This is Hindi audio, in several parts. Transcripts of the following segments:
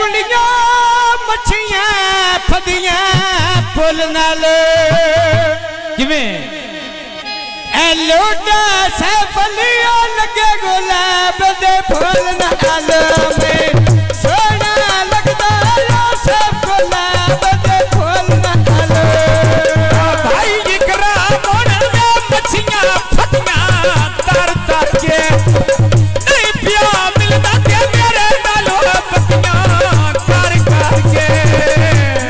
मुंडियां मच्छियां फदियां फुल नाल किवें ए लोटा सैफलिया लगे गुलाब दे फुल नाल में सोना लगदा सब गुलाब दे फुल नाल भाई इकरा मोड़ में मच्छियां फदियां तर तर के नहीं पिया मिलदा ते मेरे नालो पतियां कर कर के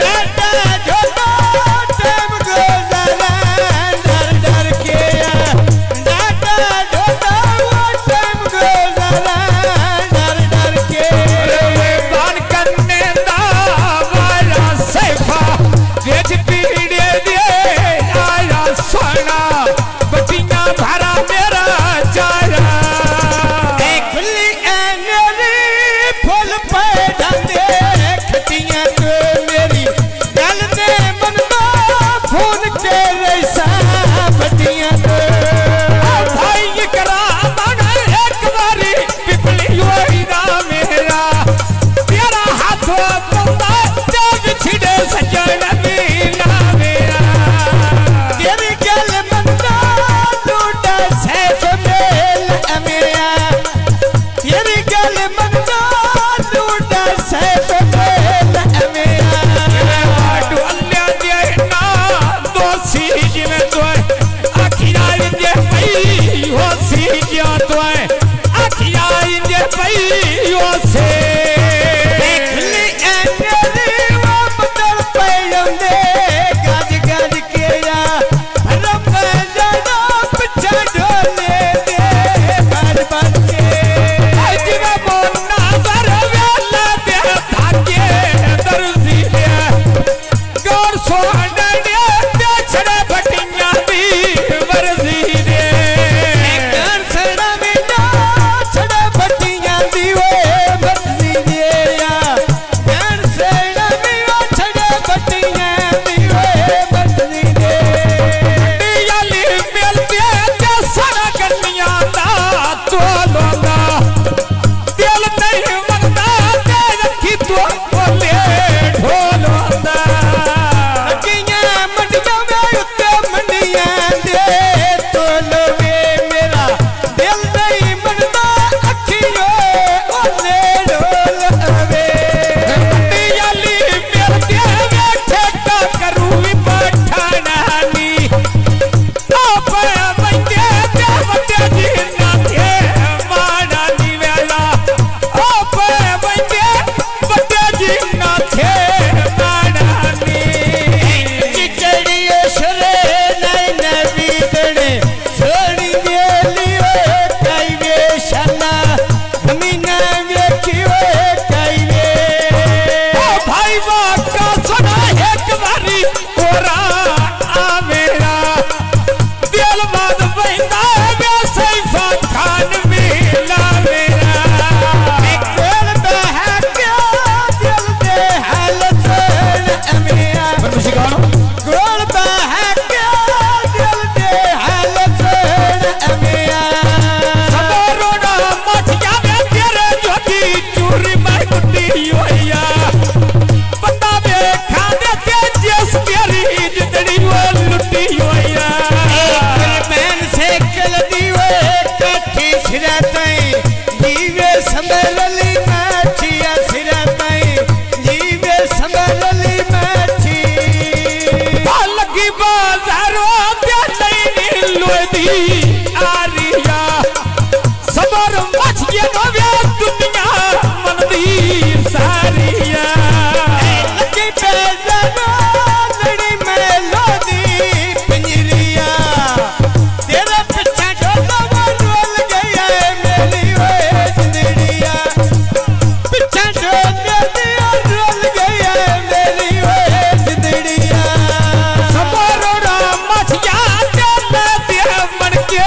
डाटा जोड़ा टाइम गुजारा डर डर के डाटा जोड़ा टाइम गुजारा डर डर के बान करने दा वाला सैफा वेच पीड़े दे आया सोना बटियां भरा मेरा चारा खुली एनरी फुल पे डांदे खटियां तो मेरी गल ने मनदा फोन के रैसा बटियां तो भाई करा माना एक बारी पिपली होई ना मेरा तेरा हाथ बंदा जब छिड़े सजन दीना मेरा तेरी गल मनदा टूटा सैफ मेल अमेया तेरी गल मनदा टूटा सैफ मेल अमेया डोलिया दे ना दोसी जिवें तोय आखिया इंजे पई होसी जिया तोय आखिया इंजे पई होसे खुली एनरी वो बदल पे लंदे गज गज के या रब जाना पिछा ढोले दे बार बार के जिवें मोना दर वेला दे धागे दर्जी दे गौर सोहने दे छड़े बटियां दी वर्जी दे कर सड़ा बेटा छड़ा बटियां दी वे मर्जी दे या कर सड़ा बेटा छड़ा बटियां दी वे मर्जी दे याली मिलते ते सारा गन्नियां दा तोलोंदा दिल नहीं मनदा ते रखी तो बोले ढोलोंदा अगियां मंडियां में उत्ते मंडियां दे तोलो वे मेरा दिल नहीं मनदा अखियो ओले ढोल आवे याली मिलते बैठे का करू पठानानी आप बंदे ते बंदे जी ना थे माना नी वेला आप बंदे बंदे जी ना थे माना नी चिचड़ियो शरे नई नबी दने सोनी बेली ओए काई वे शाना मीना वेखियो काई वे भाई वाका सुना एक बारी ओरा आ मेरा दिल मत बंदा वे सैफा खान मिला मेरा दिल बहका दिल दे हाल सुन अमिया तुसी गानो दिल बहका दिल दे हाल सुन अमिया सबरोड़ा मच जावे तेरे जोगी चूरी मैं कुटी होया बंदा वे खाने ते जिस तेरी जिंदड़ी वो लुटी होया मैन से कल दीवे काठी सिरा ताई दीवे संभलली माठिया सिरा ताई दीवे संभलली माठी लगी बाजारों ते नहीं लोदी आरिया सबर मच ये नवे दुनिया मनदी सारिया लगी बेजाना लड़ी में लोदी पिंजरिया तेरा पिछा डोला रोल गया मेरी ओए जिंदड़िया पिछा डोला दिया रोल गया मेरी ओए जिंदड़िया सबरोड़ा मच जाते ते मन के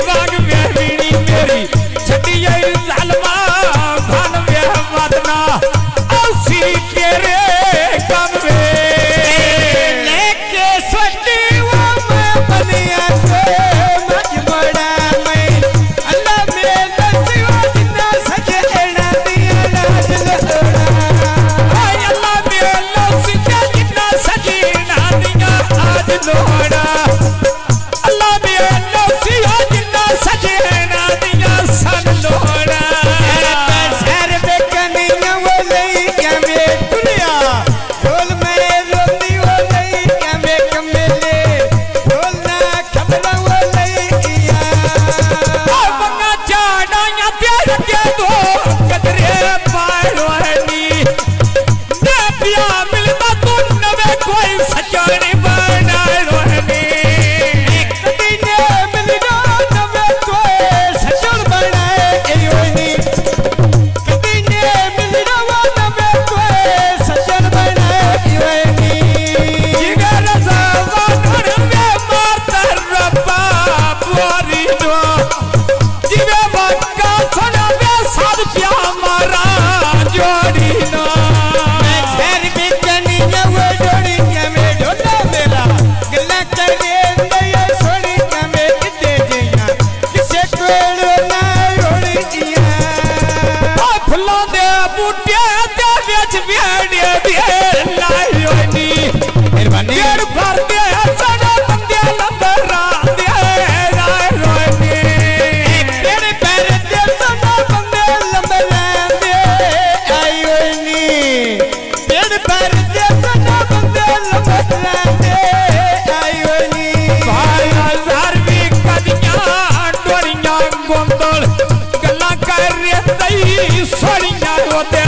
वाग में बीड़ी मेरी छटी आई जालमा भान में मदना औसी तेरे कम में लेके सटी वो मैं बनिया को मजबड़ा मैं अल्लाह में नसीवा जिन्ना सजना दिया लाज लोड़ा अल्लाह में नसीवा जिन्ना सजना दिया आज लोड़ा अल्लाह में नसीवा जिन्ना सजना दिया सन लोड़ा सर पे कनिया वो लई क्या में दुनिया ढोल में रोती वो लई क्या में कमेले ढोल ना खबरा वो लई किया मंगा चाड़ा या प्यार के दो कदरे पालवानी ने पिया मिलता तू नवे कोई सजाने बना रोहनी कभी ने मिलना नवे कोई सजन बनाए एयोनी कभी ने मिलना वो नवे कोई सजन बनाए एयोनी जिगर ज़बान में मारता रब्बा बोरी दो जिवे मक्का सुना में साथ क्या मारा जोड़ी नो सर पे कनिया वो डोरी क्या में ढोला मेरा गला करे नया सोनी क्या में किते जिया किसे कोड़ो ना रोड़ी जिया फुलों दे बूटे ते बेच बेड़े दे लायो नी मेहरबानी पेड़ भर दे सदा बंदे लंबरा दे राय रोनी पेड़ पैर दे सदा बंदे लंबरा दे आयो नी पेड़ पैर दे सदा बंदे लंबरा दे आयो नी भाई हजार भी कदियां डोरियां गोंदल गल्ला कर रे तई सोड़ियां होते